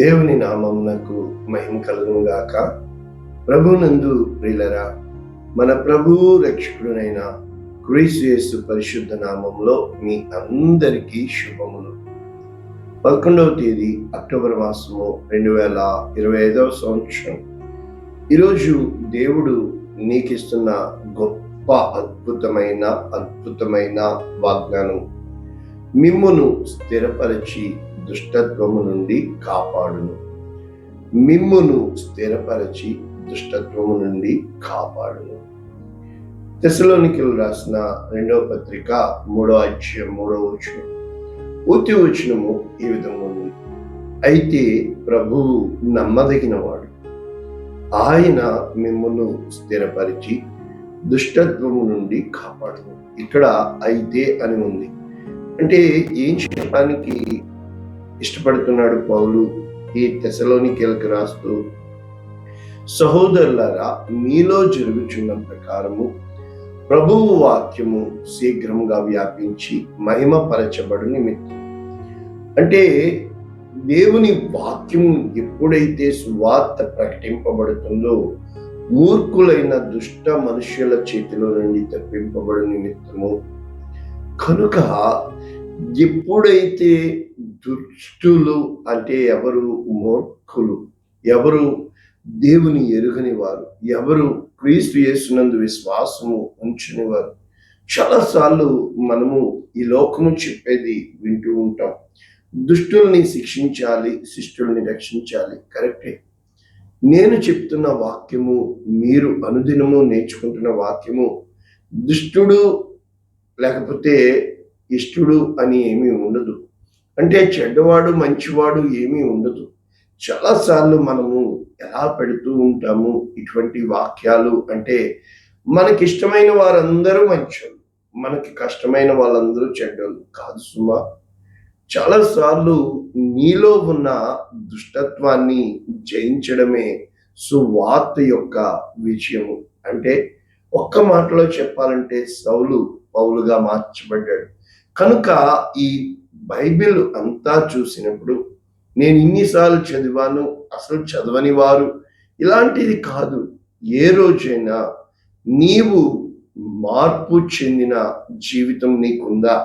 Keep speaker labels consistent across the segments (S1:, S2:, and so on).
S1: దేవుని నామమునకు మహిమ కలుగును గాక. ప్రభునందు ప్రియులరా, మన ప్రభువు రక్షకుడునైన క్రీస్తు యేసు పరిశుద్ధ నామంలో మీ అందరికీ శుభములు. 11వ తేదీ అక్టోబర్ మాసము 2025వ సంవత్సరం. ఈరోజు దేవుడు నీకిస్తున్న గొప్ప అద్భుతమైన వాగ్దానం, మిమ్మును స్థిరపరిచి దుష్టత్వము నుండి కాపాడును. మిమ్మును స్థిరపరిచి దుష్టత్వము నుండి కాపాడును. తెస్సలోనికీయులకు రాసిన 2వ పత్రిక 3వ అధ్యాయం 3వ వచనం. పూర్తి వచనము ఈ విధంగా ఉంది: అయితే ప్రభువు నమ్మదగినవాడు, ఆయన మిమ్మును స్థిరపరిచి దుష్టత్వము నుండి కాపాడును. ఇక్కడ అయితే అని ఉంది. అంటే ఏం చెప్పడానికి ఇష్టపడుతున్నాడు పౌలు ఈ తెస్సలోనికీయులకు రాస్తూ? సహోదరులారా, మీలో జరుగుచున్న ప్రకారము ప్రభువు వాక్యము శీఘ్రముగా వ్యాపించి మహిమపరచబడు నిమిత్తం. అంటే దేవుని వాక్యం ఎప్పుడైతే సువార్త ప్రకటింపబడుతుందో మూర్ఖులైన దుష్ట మనుష్యుల చేతిలో నుండి తప్పింపబడు నిమిత్తము. కనుక ఎప్పుడైతే దుష్టులు, అంటే ఎవరు? మూర్ఖులు, ఎవరు? దేవుని ఎరుగని వారు, ఎవరు? క్రీస్తు యేసునందు విశ్వాసము ఉంచని వారు. చాలాసార్లు మనము ఈ లోకము చెప్పేది వింటూ ఉంటాం, దుష్టుల్ని శిక్షించాలి, శిష్టుల్ని రక్షించాలి. కరెక్టే. నేను చెప్తున్న వాక్యము, మీరు అనుదినము నేర్చుకుంటున్న వాక్యము దుష్టుడు లేకపోతే ఇష్టుడు అని ఏమీ ఉండదు. అంటే చెడ్డవాడు మంచివాడు ఏమీ ఉండదు. చాలాసార్లు మనము ఎలా పెడుతూ ఉంటాము ఇటువంటి వాక్యాలు అంటే, మనకిష్టమైన వారందరూ మంచోళ్ళు, మనకి కష్టమైన వాళ్ళందరూ చెడ్డోళ్ళు కాదు సుమా. చాలాసార్లు నీలో ఉన్న దుష్టత్వాన్ని జయించడమే సువార్త యొక్క విజయము. అంటే ఒక్క మాటలో చెప్పాలంటే సౌలు పౌలుగా మార్చబడ్డాడు. కనుక ఈ బైబిల్ అంతా చూసినప్పుడు, నేను ఇన్నిసార్లు చదివాను, అసలు చదవని వారు, ఇలాంటిది కాదు. ఏ రోజైనా నీవు మార్పు చెందిన జీవితం నీకుందా?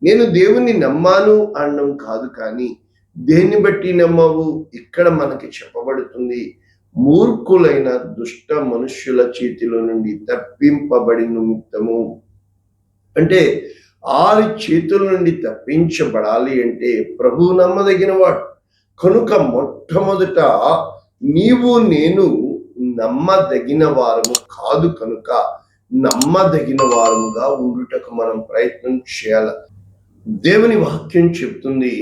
S1: నేను దేవుణ్ణి నమ్మాను అనడం కాదు, కానీ దేన్ని బట్టి నమ్మవు? ఇక్కడ మనకి చెప్పబడుతుంది, మూర్ఖులైన దుష్ట మనుష్యుల చేతిలో నుండి తప్పింపబడి నిమిత్తము. అంటే ఆరి చేతుల నుండి తప్పించబడాలి అంటే ప్రభువు నమ్మదగినవాడు. కనుక మొట్టమొదట నీవు నేను నమ్మదగిన వారము కాదు, కనుక నమ్మదగిన వారముగా ఉండుటకు మనం ప్రయత్నం చేయాలి. దేవుని వాక్యం చెప్తుంది,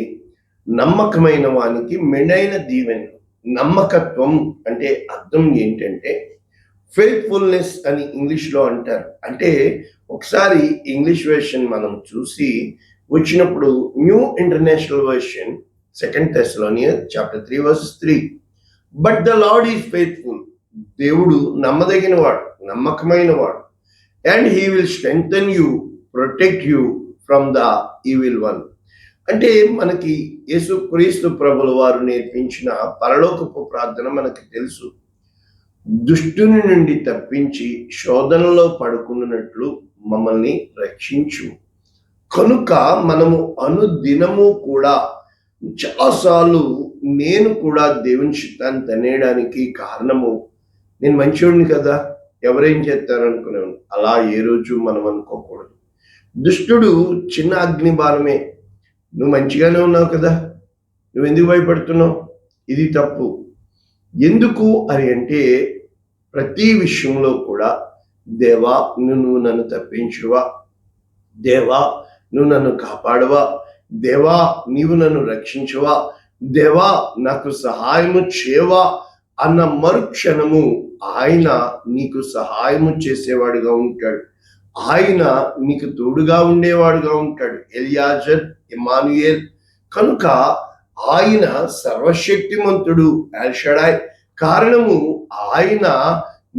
S1: నమ్మకమైన వానికి మెండైన దీవెన. నమ్మకత్వం అంటే అర్థం ఏంటంటే ఫెయిత్ఫుల్నెస్ అని ఇంగ్లీష్లో అంటారు. అంటే ఒకసారి ఇంగ్లీష్ వెర్షన్ మనం చూసి వచ్చినప్పుడు, new international version 2 Thessalonians chapter 3 verse 3, but the lord is faithful. దేవుడు నమ్మదగిన వాడు, నమ్మకమైన వాడు. And he will strengthen you, protect you from the evil one. అంటే మనకి యేసుక్రీస్తు ప్రభుల వారు నేర్పించిన పరలోకపు ప్రార్థన మనకి తెలుసు. దుష్టుని నుండి తప్పించి శోధనలో పడుకున్నట్లు మమ్మల్ని రక్షించు. కనుక మనము అనుదినము కూడా చాలాసార్లు, నేను కూడా దేవుని చిత్తాన్ని తనేయడానికి కారణము, నేను మంచివాడిని కదా, ఎవరేం చేస్తారనుకునేవాడు. అలా ఏ రోజు మనం అనుకోకూడదు. దుష్టుడు చిన్న అగ్నిబాణమే, నువ్వు మంచిగానే ఉన్నావు కదా, నువ్వు ఎందుకు భయపడుతున్నావు? ఇది తప్పు. ఎందుకు అని అంటే, ప్రతి విషయంలో కూడా దేవా నువ్వు నన్ను తప్పించువా, దేవా నువ్వు నన్ను కాపాడవా, దేవా నీవు నన్ను రక్షించవా, దేవా నాకు సహాయము చేయవా అన్న మరుక్షణము ఆయన నీకు సహాయము చేసేవాడుగా ఉంటాడు. ఆయన నీకు తోడుగా ఉండేవాడుగా ఉంటాడు. Eliezer, Emmanuel. కనుక ఆయన సర్వశక్తిమంతుడు, ఎల్ షడాయ్. కారణము ఆయన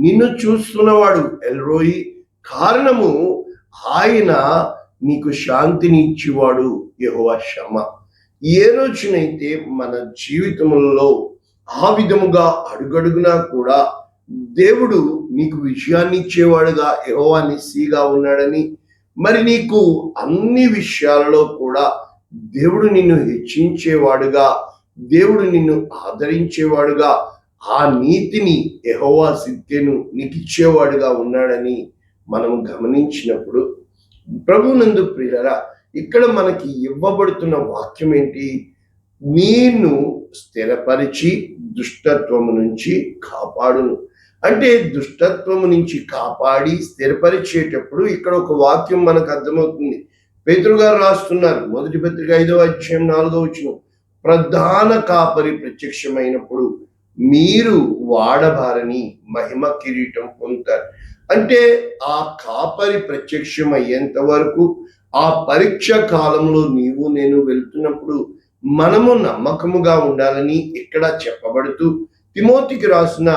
S1: నిన్ను చూస్తున్నవాడు, ఎల్రోయి. కారణము ఆయన నీకు శాంతిని ఇచ్చేవాడు, యెహోవా షమ్మా. ఏ రోజునైతే మన జీవితంలో ఆ విధముగా అడుగడుగునా కూడా దేవుడు నీకు విజయాన్ని ఇచ్చేవాడుగా యెహోవా నిస్సీగా ఉన్నాడని, మరి నీకు అన్ని విషయాలలో కూడా దేవుడు నిన్ను హెచ్చించేవాడుగా, దేవుడు నిన్ను ఆదరించేవాడుగా, ఆ నీతిని యెహోవా సిద్దెను నీకు ఇచ్చేవాడుగా ఉన్నాడని మనం గమనించినప్పుడు, ప్రభునందు ప్రియులారా, ఇక్కడ మనకి ఇవ్వబడుతున్న వాక్యం ఏంటి? నేను స్థిరపరిచి దుష్టత్వము నుంచి కాపాడును. అంటే దుష్టత్వము నుంచి కాపాడి స్థిరపరిచేటప్పుడు ఇక్కడ ఒక వాక్యం మనకు అర్థమవుతుంది. పేతురు గారు రాస్తున్నారు, మొదటి పత్రిక 5వ అధ్యాయం 4వ వచనం, ప్రధాన కాపరి ప్రత్యక్షమైనప్పుడు మీరు వాడబారని మహిమ కిరీటం పొందుతారు. అంటే ఆ కాపరి ప్రత్యక్షం అయ్యేంత వరకు, ఆ పరీక్ష కాలంలో నీవు నేను వెళ్తున్నప్పుడు మనము నమ్మకముగా ఉండాలని ఇక్కడ చెప్పబడుతూ, తిమోతికి రాసిన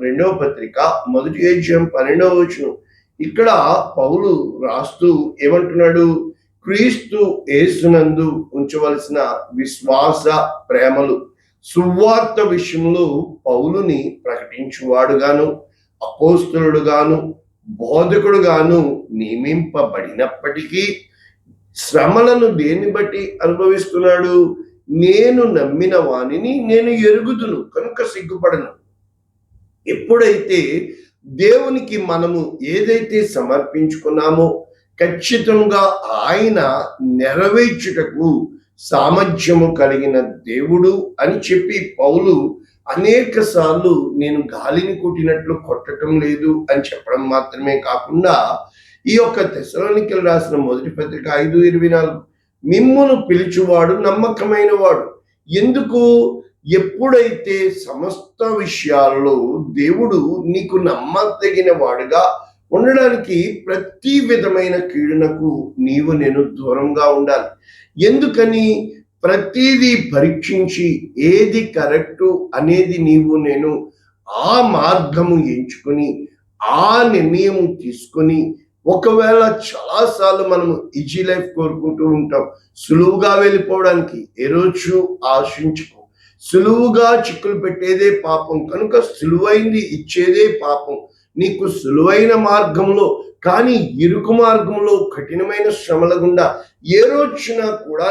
S1: 2వ పత్రిక 1వ అధ్యాయం 12వ వచనం, ఇక్కడ పౌలు రాస్తూ ఏమంటున్నాడు? క్రీస్తు యేసునందు ఉంచవలసిన విశ్వాస ప్రేమలు సువార్త విషయంలో పౌలుని ప్రకటించువాడుగాను, అపోస్తలుడుగాను, బోధకుడుగాను నియమింపబడినప్పటికీ శ్రమలను దేన్ని బట్టి అనుభవిస్తున్నాడు? నేను నమ్మిన వానిని నేను ఎరుగుదును కనుక సిగ్గుపడను. ఎప్పుడైతే దేవునికి మనము ఏదైతే సమర్పించుకున్నామో ఖచ్చితంగా ఆయన నెరవేర్చుటకు సామర్థ్యము కలిగిన దేవుడు అని చెప్పి పౌలు అనేక సార్లు నేను గాలిని కొట్టినట్లు కొట్టడం లేదు అని చెప్పడం మాత్రమే కాకుండా, ఈ యొక్క తెస్సలోనికీయులకు రాసిన మొదటి పత్రిక 5:24, మిమ్మును పిలిచువాడు నమ్మకమైన వాడు. ఎందుకు? ఎప్పుడైతే సమస్త విషయాల్లో దేవుడు నీకు నమ్మదగిన వాడుగా ఉండడానికి ప్రతి విధమైన కీడునకు నీవు నేను దూరంగా ఉండాలి. ఎందుకని? ప్రతిదీ పరీక్షించి ఏది కరెక్టు అనేది నీవు నేను ఆ మార్గము ఎంచుకొని ఆ నిర్ణయం తీసుకొని, ఒకవేళ చాలాసార్లు మనము ఈజీ లైఫ్ కోరుకుంటూ ఉంటాం, సులువుగా వెళ్ళిపోవడానికి. ఏ రోజు ఆశించుకో, సులువుగా చిక్కులు పెట్టేదే పాపం కనుక సులువైంది ఇచ్చేదే పాపం. నీకు సులువైన మార్గంలో, కానీ ఇరుకు మార్గంలో కఠినమైన శ్రమల గుండా ఏ రోజున కూడా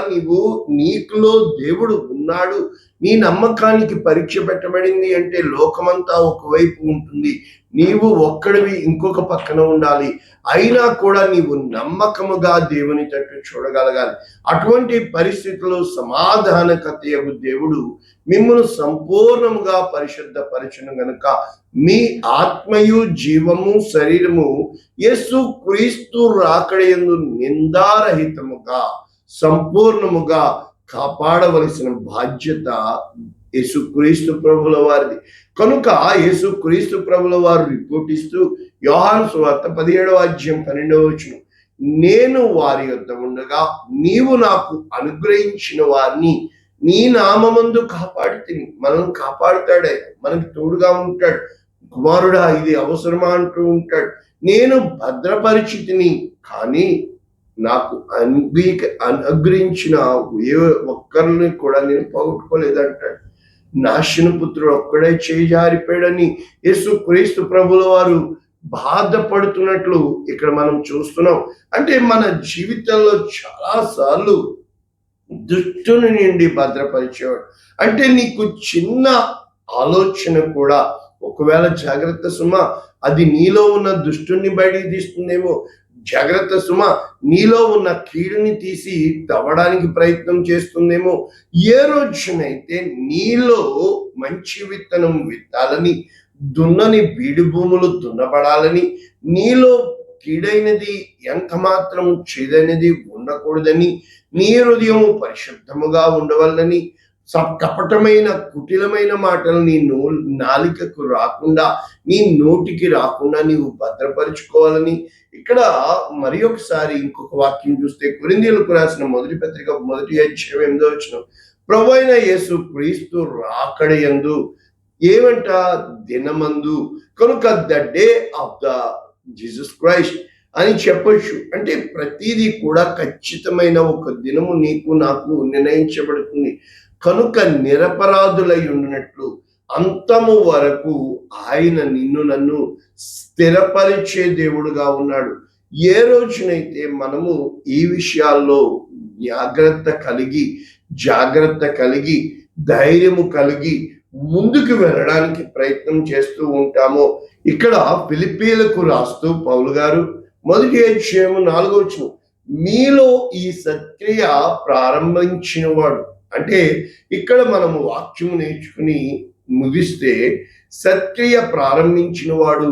S1: నీకులో దేవుడు ఉన్నాడు, నీ నమ్మకానికి పరీక్ష పెట్టబడింది అంటే లోకమంతా ఒకవైపు ఉంటుంది, నీవు ఒక్కడివి ఇంకొక పక్కన ఉండాలి. అయినా కూడా నీవు నమ్మకముగా దేవుని తట్టు చూడగలగాలి. అటువంటి పరిస్థితుల్లో సమాధానకర్తయగు దేవుడు మిమ్మల్ని సంపూర్ణముగా పరిశుద్ధపరచును గనుక మీ ఆత్మయు జీవము శరీరము యేసు క్రీస్తు రాకడయందు నిందారహితముగా సంపూర్ణముగా కాపాడవలసిన బాధ్యత యేసుక్రీస్తు ప్రభుల వారిది. కనుక యేసుక్రీస్తు ప్రభుల వారు రిపోర్ట్ ఇస్తూ యోహాను సువార్త 17వ అధ్యాయం 12వ వచనం, నేను వారి యొద్ద ఉండగా నీవు నాకు అనుగ్రహించిన వారిని నీ నామమందు కాపాడితిని. మనం కాపాడుతాడే, మనకి తోడుగా ఉంటాడు. కుమారుడా ఇది అవసరమా అంటూ ఉంటాడు. నేను భద్రపరిచితిని, కానీ నాకు అనుగ్రహించిన ఏ ఒక్కరిని కూడా నేను పోగొట్టుకోలేదంటాడు. నాశనపుత్రుడు ఒక్కడే చేజారిపోయాడని యేసు క్రీస్తు ప్రభుల వారు బాధపడుతున్నట్లు ఇక్కడ మనం చూస్తున్నాం. అంటే మన జీవితంలో చాలా సార్లు దుష్టుని నుండి భద్రపరిచేవాడు. అంటే నీకు చిన్న ఆలోచన కూడా ఒకవేళ జాగ్రత్త సుమ, అది నీలో ఉన్న దుష్టుని బయటికి తీస్తుందేమో. జాగ్రత్త సుమ, నీలో ఉన్న కీడుని తీసి తవ్వడానికి ప్రయత్నం చేస్తుందేమో. ఏ రోజునైతే నీలో మంచి విత్తనం విత్తాలని, దున్నని బీడు భూములు దున్నబడాలని, నీలో కీడైనది ఎంత మాత్రం చేదైనది ఉండకూడదని, నీ హృదయం పరిశుద్ధముగా ఉండవల్లని, కపటమైన కుటిలమైన మాటలు నీ నాలికకు రాకుండా, నీ నోటికి రాకుండా నీవు భద్రపరుచుకోవాలని ఇక్కడ మరి ఒకసారి ఇంకొక వాక్యం చూస్తే కొరింథీయులకు రాసిన మొదటి పత్రిక 1వ అధ్యాయం 8వ వచనం, ప్రభువైన యేసు క్రీస్తు రాకడయందు ఏమంట? దినమందు. కనుక the day of the Jesus Christ, అని చెప్పొచ్చు. అంటే ప్రతిదీ కూడా ఖచ్చితమైన ఒక దినము నీకు నాకు నిర్ణయించబడుతుంది. కనుక నిరపరాధులై ఉండినట్లు అంతము వరకు ఆయన నిన్ను నన్ను స్థిరపరిచే దేవుడుగా ఉన్నాడు. ఏ రోజునైతే మనము ఈ విషయాల్లో జాగ్రత్త కలిగి ధైర్యము కలిగి ముందుకు వెళ్ళడానికి ప్రయత్నం చేస్తూ ఉంటామో, ఇక్కడ ఫిలిప్పీలకు రాస్తూ పౌలు గారు 1:4 మీలో ఈ సత్క్రియ ప్రారంభించిన వాడు. అంటే ఇక్కడ మనము వాక్యము నేర్చుకుని ముగిస్తే సత్క్రియ ప్రారంభించిన వాడు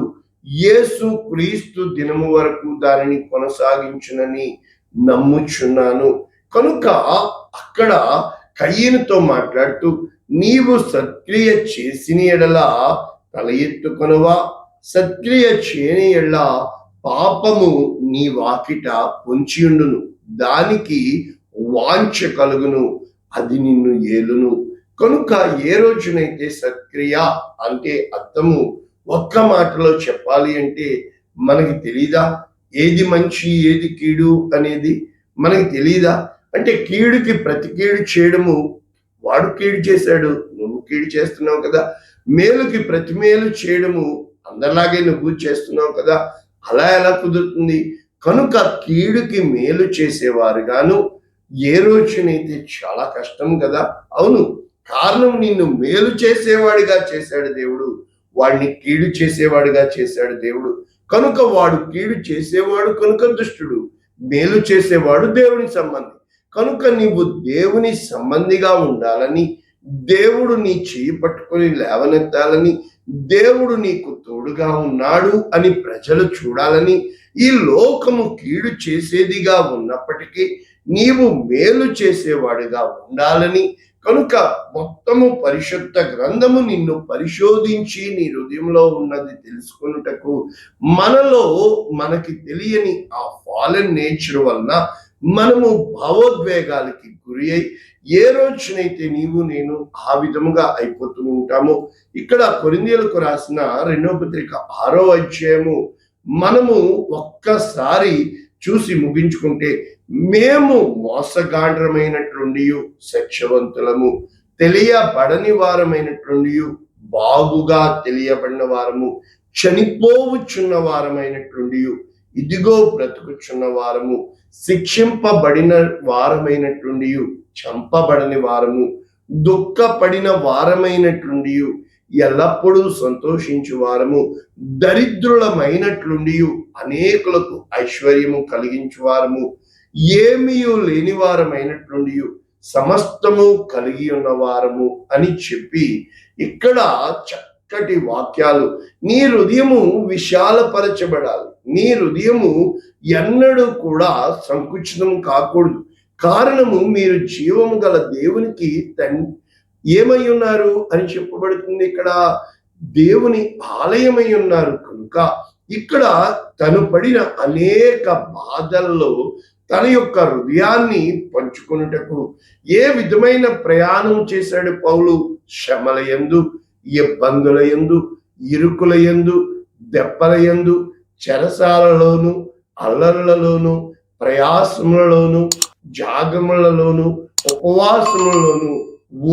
S1: యేసు క్రీస్తు దినము వరకు దానిని కొనసాగించునని నమ్ముచున్నాను. కనుక అక్కడ కయీనుతో మాట్లాడుతూ నీవు సత్క్రియ చేసిన ఎడల తల ఎత్తుకొనవా, సత్క్రియ చేయని ఎడల పాపము నీ వాకిట పొంచియుండును, దానికి వాంఛ కలుగును, అది నిన్ను ఏలును. కనుక ఏ రోజునైతే సత్క్రియ అంటే అర్థము ఒక్క మాటలో చెప్పాలి అంటే మనకి తెలీదా ఏది మంచి ఏది కీడు అనేది? మనకి తెలీదా? అంటే కీడుకి ప్రతి కీడు చేయడము, వాడు కీడు చేశాడు నువ్వు కీడు చేస్తున్నావు కదా. మేలుకి ప్రతి మేలు చేయడము, అందరిలాగే నువ్వు చేస్తున్నావు కదా. అలా ఎలా కుదురుతుంది? కనుక కీడుకి మేలు చేసేవారుగాను ఏ రోజునైతే చాలా కష్టం కదా. అవును, కారణం నిన్ను మేలు చేసేవాడిగా చేశాడు దేవుడు, వాడిని కీడు చేసేవాడిగా చేశాడు దేవుడు. కనుక వాడు కీడు చేసేవాడు కనుక దుష్టుడు, మేలు చేసేవాడు దేవుని సంబంధి. కనుక నీవు దేవుని సంబంధిగా ఉండాలని, దేవుడు నీ చేయి పట్టుకొని లేవనెత్తాలని, దేవుడు నీకు తోడుగా ఉన్నాడు అని ప్రజలు చూడాలని, ఈ లోకము కీడు చేసేదిగా ఉన్నప్పటికీ నీవు మేలు చేసేవాడిగా ఉండాలని. కనుక మొత్తము పరిశుద్ధ గ్రంథము నిన్ను పరిశోధించి నీ హృదయంలో ఉన్నది తెలుసుకొనుటకు, మనలో మనకి తెలియని ఆ ఫాలెన్ నేచర్ వలన మనము భావోద్వేగాలకి గురి అయి ఏ రోజునైతే నీవు నేను ఆ విధముగా అయిపోతూ ఉంటామో, ఇక్కడ కొరింథీయులకు రాసిన 2వ పత్రిక 6వ అధ్యాయము మనము ఒక్కసారి చూసి ముగించుకుంటే, మేము మోసగాండ్రమైనట్లుండి సత్యవంతులము, తెలియబడని వారమైనట్లుండి బాగుగా తెలియబడిన వారము, చనిపోవచ్చున్న వారమైనట్లుండి ఇదిగో బ్రతుకుచున్న వారము, శిక్షింపబడిన వారమైనట్లుండి చంపబడని వారము, దుఃఖపడిన వారమైనట్లుండి ఎల్లప్పుడూ సంతోషించు వారము, దరిద్రులమైనట్లుండి అనేకులకు ఐశ్వర్యము కలిగించు వారము, ఏమీ లేని వారమైనట్లుండి సమస్తము కలిగి ఉన్న వారము అని చెప్పి ఇక్కడ చక్కటి వాక్యాలు. నీ హృదయము విశాలపరచబడాలి, నీ హృదయము ఎన్నడూ కూడా సంకుచితం కాకూడదు. కారణము మీరు జీవము గల దేవునికి ఏమై ఉన్నారు అని చెప్పబడుతుంది. ఇక్కడ దేవుని ఆలయమై ఉన్నారు. కనుక ఇక్కడ తను పడిన అనేక బాధల్లో తన యొక్క హృదయాన్ని పంచుకొనుటకు ఏ విధమైన ప్రయాణం చేశాడు పౌలు? శ్రమల యందు, ఇబ్బందుల యందు, ఇరుకుల యందు, దెబ్బల యందు, చెరసాలలోను, అల్లర్లలోను, ప్రయాసములలోను, జాగములలోను, ఉపవాసములలోను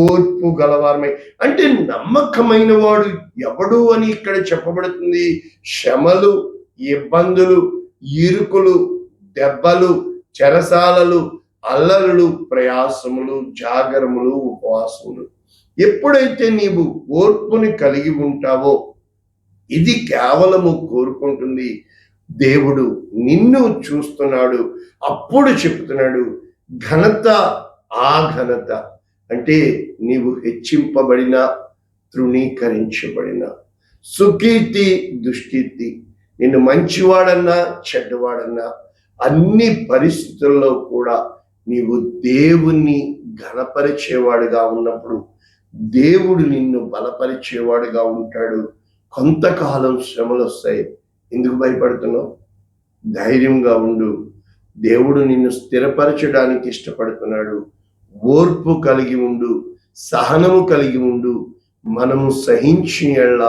S1: ఓర్పు గలవారమై. అంటే నమ్మకమైన వాడు ఎవడు అని ఇక్కడ చెప్పబడుతుంది. శ్రమలు, ఇబ్బందులు, ఇరుకులు, దెబ్బలు, చెరసాలలు, అల్లరులు, ప్రయాసములు, జాగరములు, ఉపవాసములు. ఎప్పుడైతే నీవు ఓర్పుని కలిగి ఉంటావో, ఇది కేవలము కోరుకుంటుంది దేవుడు, నిన్ను చూస్తున్నాడు. అప్పుడు చెప్తున్నాడు ఘనత, ఆ ఘనత అంటే నీవు హెచ్చింపబడిన, తృణీకరించబడిన, సుకీర్తి, దుష్కీర్తి, నిన్ను మంచివాడన్నా చెడ్డవాడన్నా అన్ని పరిస్థితుల్లో కూడా నీవు దేవుణ్ణి ఘనపరిచేవాడుగా ఉన్నప్పుడు దేవుడు నిన్ను బలపరిచేవాడుగా ఉంటాడు. కొంతకాలం శ్రమలు వస్తాయి, ఎందుకు భయపడుతున్నావు? ధైర్యంగా ఉండు. దేవుడు నిన్ను స్థిరపరచడానికి ఇష్టపడుతున్నాడు. ఓర్పు కలిగి ఉండు, సహనము కలిగి ఉండు. మనము సహించిన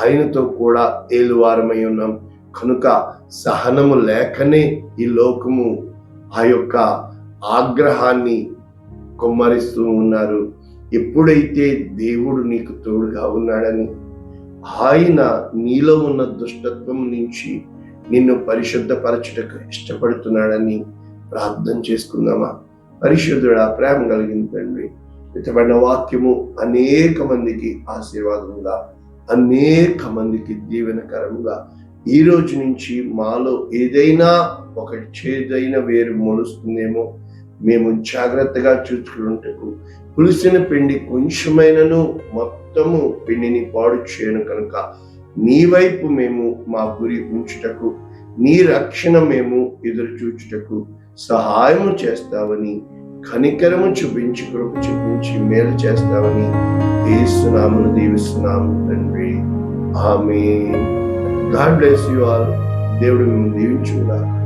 S1: ఆయనతో కూడా ఏలువారమై ఉన్నాం. కనుక సహనము లేకనే ఈ లోకము ఆ యొక్క ఆగ్రహాన్ని కొమ్మరిస్తూ ఉన్నారు. ఎప్పుడైతే దేవుడు నీకు తోడుగా ఉన్నాడని, ఆయన నీలో ఉన్న దుష్టత్వం నుంచి నిన్ను పరిశుద్ధపరచుటకు ఇష్టపడుతున్నాడని ప్రార్థన చేసుకుందామా? పరిశుద్ధుడా, ప్రేమ కలిగిన తండ్రి, ఇతబడిన వాక్యము అనేక మందికి ఆశీర్వాదంగా, అనేక మందికి దీవెనకరంగా ఈ రోజు నుంచి మాలో ఏదైనా ఒక చేదైన వేరు మొలుస్తుందేమో మేము జాగ్రత్తగా చూసుకుంటూ, పులిసిన పిండి కొంచెమైనను మొత్తము పిండిని పాడు చేయను కనుక నీ వైపు మేము మా గురి ఉంచుటకు, నీ రక్షణ మేము ఎదురు చూచుటకు సహాయము చేస్తావని, కనికరము చూపించి, కృప చూపించి మేలు చేస్తావని యేసునామమున దీవిస్తున్నాము తండ్రి. ఆమేన్. God bless you all. దేవుడు మిమ్మల్ని దీవించుగాక.